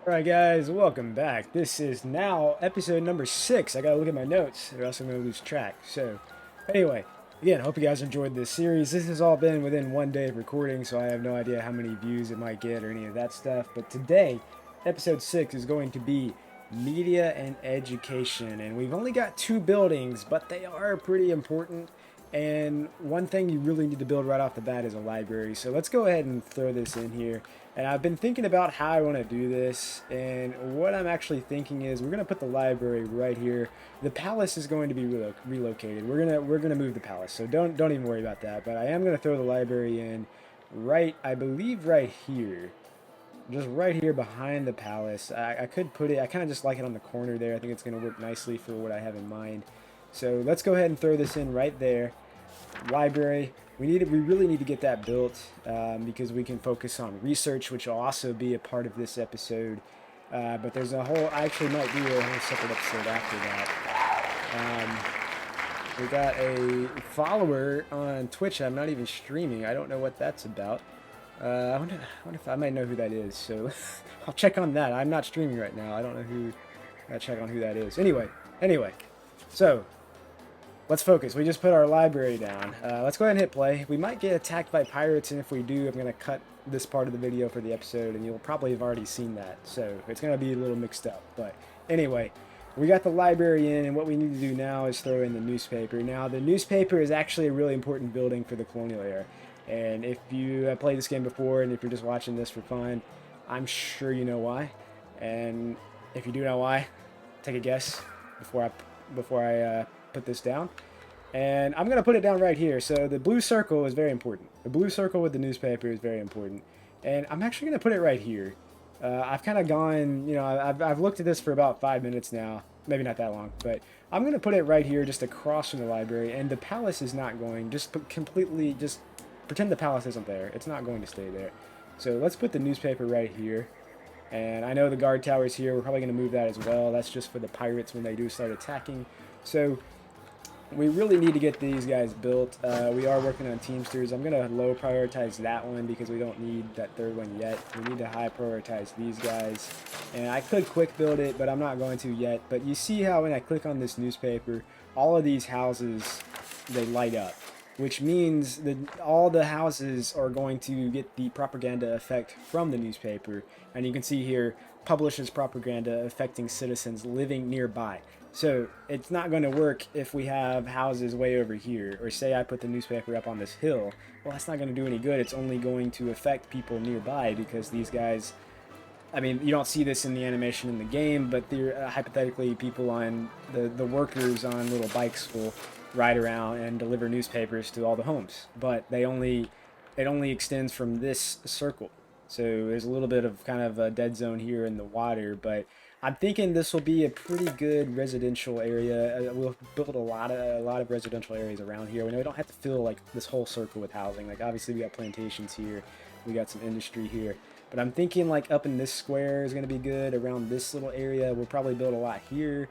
Alright guys, welcome back. This is now episode number 6. I gotta look at my notes or else I'm gonna lose track. So, anyway, again, hope you guys enjoyed this series. This has all been within one day of recording, so I have no idea how many views it might get or any of that stuff. But today, episode 6 is going to be media and education. And we've only got 2 buildings, but they are pretty important. And one thing you really need to build right off the bat is a library. So let's go ahead and throw this in here. And I've been thinking about how I want to do this. And what I'm actually thinking is we're going to put the library right here. The palace is going to be relocated. We're gonna move the palace. So don't even worry about that. But I am going to throw the library in right, I believe right here. Just right here behind the palace. I could put it, I kind of just like it on the corner there. I think it's going to work nicely for what I have in mind. So let's go ahead and throw this in right there. Library. We really need to get that built because we can focus on research, which will also be a part of this episode. But there's a whole, I actually might do a whole separate episode after that. We got a follower on Twitch. I'm not even streaming. I don't know what that's about. I wonder if I might know who that is. So I'll check on that. I'm not streaming right now. I don't know who. I'll check on who that is. Anyway. So let's focus. We just put our library down. Let's go ahead and hit play. We might get attacked by pirates, and if we do, I'm going to cut this part of the video for the episode, and you'll probably have already seen that. So it's going to be a little mixed up. But anyway, we got the library in, and what we need to do now is throw in the newspaper. Now, the newspaper is actually a really important building for the Colonial era. And if you have played this game before, and if you're just watching this for fun, I'm sure you know why. And if you do know why, take a guess before I put this down. And I'm going to put it down right here. So the blue circle is very important. The blue circle with the newspaper is very important. And I'm actually going to put it right here. I've kind of gone, I've looked at this for about 5 minutes now. Maybe not that long. But I'm going to put it right here just across from the library. And the palace is not going, just pretend the palace isn't there. It's not going to stay there. So let's put the newspaper right here. And I know the guard tower's here. We're probably going to move that as well. That's just for the pirates when they do start attacking. So we really need to get these guys built. We are working on Teamsters. I'm going to low prioritize that one because we don't need that third one yet. We need to high prioritize these guys. And I could quick build it, but I'm not going to yet. But you see how when I click on this newspaper, all of these houses, they light up. Which means that all the houses are going to get the propaganda effect from the newspaper. And you can see here, publishes propaganda affecting citizens living nearby. So it's not going to work if we have houses way over here. Or say I put the newspaper up on this hill. Well, that's not going to do any good. It's only going to affect people nearby because these guys... I mean, you don't see this in the animation in the game, but hypothetically people on... The workers on little bikes will ride around and deliver newspapers to all the homes, but it only extends from this circle. So there's a little bit of kind of a dead zone here in the water, but I'm thinking this will be a pretty good residential area. We'll build a lot of residential areas around here. We don't have to fill like this whole circle with housing. Like obviously we got plantations here, we got some industry here, but I'm thinking like up in this square is going to be good. Around this little area we'll probably build a lot here.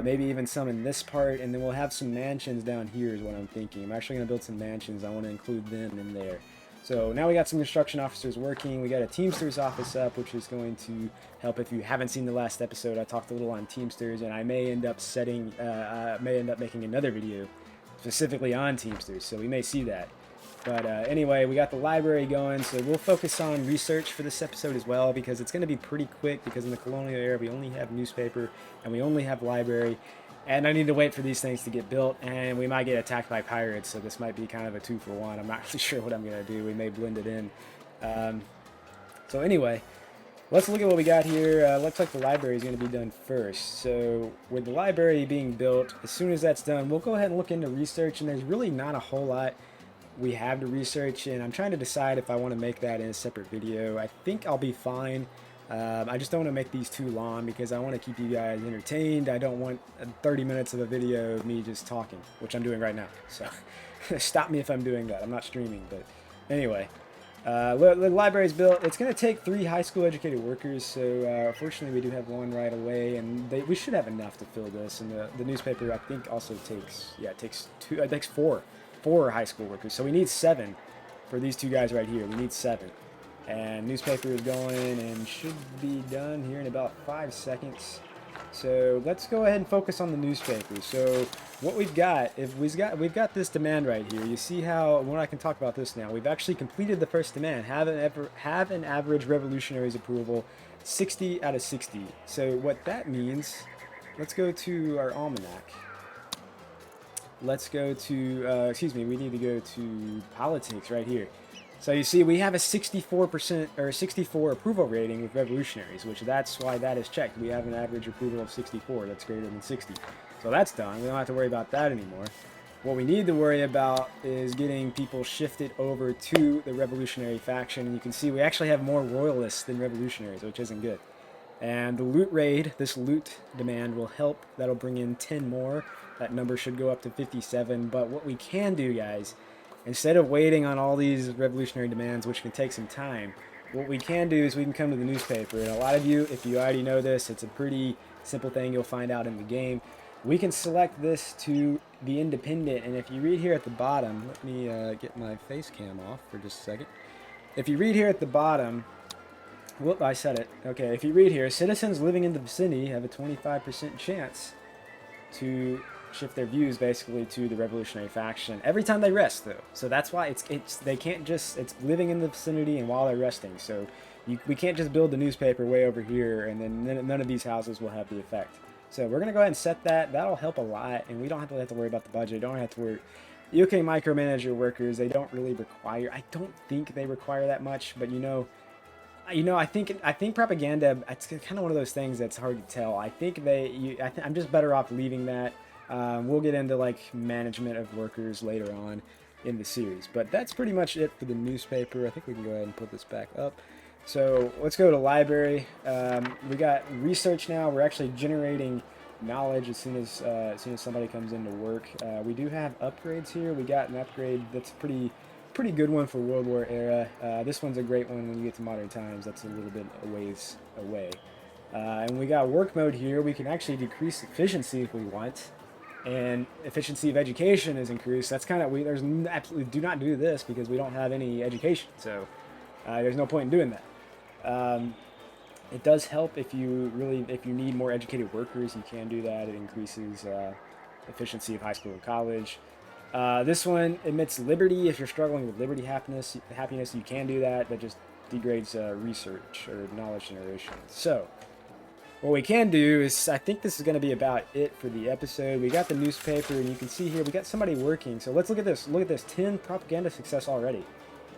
Maybe even some in this part, and then we'll have some mansions down here is what I'm thinking. I'm actually going to build some mansions. I want to include them in there. So now we got some construction officers working. We got a Teamsters office up, which is going to help. If you haven't seen the last episode, I talked a little on Teamsters, and I may end up making another video specifically on Teamsters, so we may see that. But anyway, we got the library going, so we'll focus on research for this episode as well, because it's going to be pretty quick, because in the Colonial era, we only have newspaper, and we only have library, and I need to wait for these things to get built, and we might get attacked by pirates, so this might be kind of a 2-for-1. I'm not really sure what I'm going to do. We may blend it in. So anyway, let's look at what we got here. Looks like the library is going to be done first. So with the library being built, as soon as that's done, we'll go ahead and look into research, and there's really not a whole lot we have to research, and I'm trying to decide if I want to make that in a separate video. I think I'll be fine. I just don't want to make these too long because I want to keep you guys entertained. I don't want 30 minutes of a video of me just talking, which I'm doing right now. So stop me if I'm doing that. I'm not streaming, but anyway. The library's built. It's going to take 3 high school educated workers, so fortunately we do have 1 right away, and we should have enough to fill this. And the newspaper I think also takes, it takes 2, it takes 4 high school workers, so we need 7 for these 2 guys right here. We need 7. And newspaper is going and should be done here in about 5 seconds. So let's go ahead and focus on the newspaper. So what we've got, we've got this demand right here. You see how, when I can talk about this now, we've actually completed the first demand. Have an average revolutionaries approval, 60 out of 60. So what that means, let's go to our almanac. Let's go to, excuse me, we need to go to politics right here. So you see, we have a 64% or 64 approval rating with revolutionaries, which that's why that is checked. We have an average approval of 64. That's greater than 60. So that's done. We don't have to worry about that anymore. What we need to worry about is getting people shifted over to the revolutionary faction. And you can see we actually have more royalists than revolutionaries, which isn't good. And the loot raid, this loot demand will help. That'll bring in 10 more. That number should go up to 57. But what we can do, guys, instead of waiting on all these revolutionary demands, which can take some time, what we can do is we can come to the newspaper. And a lot of you, if you already know this, it's a pretty simple thing you'll find out in the game. We can select this to the independent. And if you read here at the bottom, let me get my face cam off for just a second. If you read here at the bottom, whoop, I said it. Okay, if you read here, citizens living in the vicinity have a 25% chance to shift their views basically to the revolutionary faction every time they rest, though. So that's why it's they can't just, it's living in the vicinity and while they're resting. So we can't just build the newspaper way over here and then none of these houses will have the effect. So we're gonna go ahead and set that. That'll help a lot, and we don't have to worry about the budget. Don't have to worry. You can micromanage your workers. They don't really require. I don't think they require that much, but you know, I think propaganda. It's kind of one of those things that's hard to tell. I think I'm just better off leaving that. We'll get into like management of workers later on in the series, but that's pretty much it for the newspaper. I think we can go ahead and put this back up. So let's go to library. We got research now. We're actually generating knowledge as soon as somebody comes into work. We do have upgrades here. We got an upgrade that's pretty good one for World War era. This one's a great one when you get to modern times. That's a little bit a ways away. And we got work mode here. We can actually decrease efficiency if we want. And efficiency of education is increased. That's kind of, there's absolutely do not do this because we don't have any education. So there's no point in doing that. It does help if you need more educated workers, you can do that. It increases efficiency of high school and college. This one emits liberty. If you're struggling with liberty happiness, you can do that. That just degrades research or knowledge generation. So what we can do is, I think this is going to be about it for the episode. We got the newspaper, and you can see here we got somebody working. So let's look at this. Look at this, 10 propaganda success already.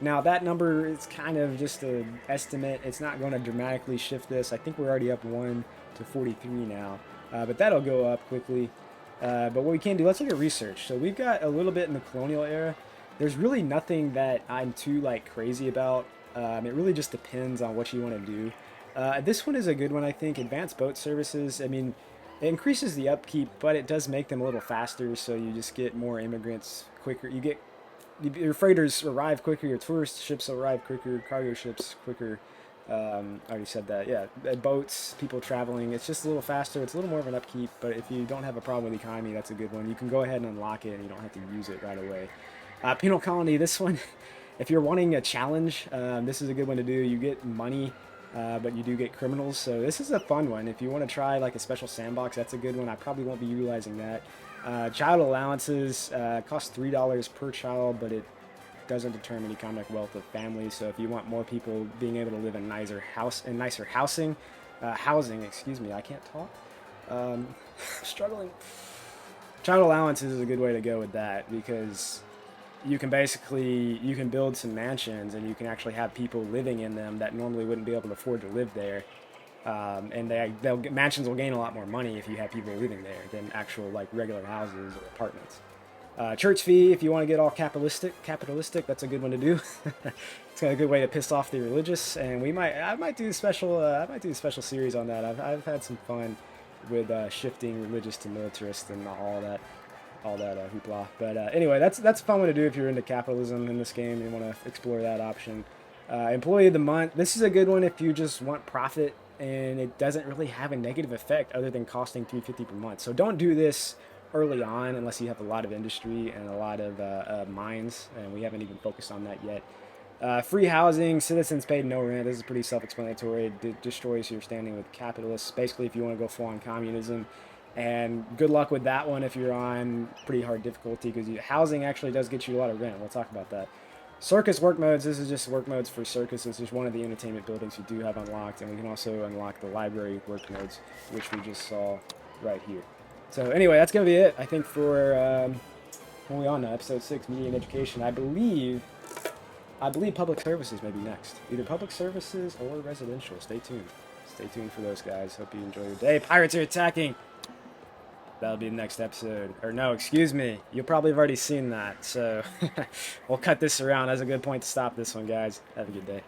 Now that number is kind of just an estimate. It's not going to dramatically shift this. I think we're already up 1 to 43 now, but that'll go up quickly. But what we can do, let's look at research. So we've got a little bit in the colonial era. There's really nothing that I'm too crazy about. It really just depends on what you want to do. This one is a good one, I think. Advanced boat services. I mean, it increases the upkeep, but it does make them a little faster. So you just get more immigrants quicker. Your freighters arrive quicker, your tourist ships arrive quicker, cargo ships quicker. I already said that. Yeah, boats, people traveling, it's just a little faster. It's a little more of an upkeep, but if you don't have a problem with the economy, that's a good one. You can go ahead and unlock it, and you don't have to use it right away. Penal colony, this one, if you're wanting a challenge, this is a good one to do. You get money, but you do get criminals, so this is a fun one. If you want to try a special sandbox, that's a good one. I probably won't be utilizing that. Child allowances cost $3 per child, but it doesn't determine economic wealth of families. So if you want more people being able to live in nicer housing, excuse me, I can't talk. Struggling. Child allowances is a good way to go with that because you can build some mansions and you can actually have people living in them that normally wouldn't be able to afford to live there. And mansions will gain a lot more money if you have people living there than actual regular houses or apartments. Church fee, if you want to get all capitalistic, that's a good one to do. It's a good way to piss off the religious, and I might do a special series on that. I've had some fun with shifting religious to militarist and all that hoopla. But anyway, that's a fun one to do if you're into capitalism in this game and you want to explore that option. Employee of the month, this is a good one if you just want profit and it doesn't really have a negative effect other than costing $350 per month. So don't do this early on unless you have a lot of industry and a lot of mines, and we haven't even focused on that yet. Free housing, citizens paid no rent. This is pretty self-explanatory. It destroys your standing with capitalists. Basically, if you want to go full on communism, and good luck with that one if you're on pretty hard difficulty, because housing actually does get you a lot of rent. We'll talk about that. Circus work modes. This is just work modes for circus. This is one of the entertainment buildings we do have unlocked, and we can also unlock the library work modes, which we just saw right here. So anyway, that's gonna be it, I think, for what are we on now? Episode 6, Media and Education. I believe public services may be next. Either public services or residential. Stay tuned. Stay tuned for those, guys. Hope you enjoy your day. Pirates are attacking! That'll be the next episode. Or no, excuse me. You'll probably have already seen that. So we'll cut this around. That's a good point to stop this one, guys. Have a good day.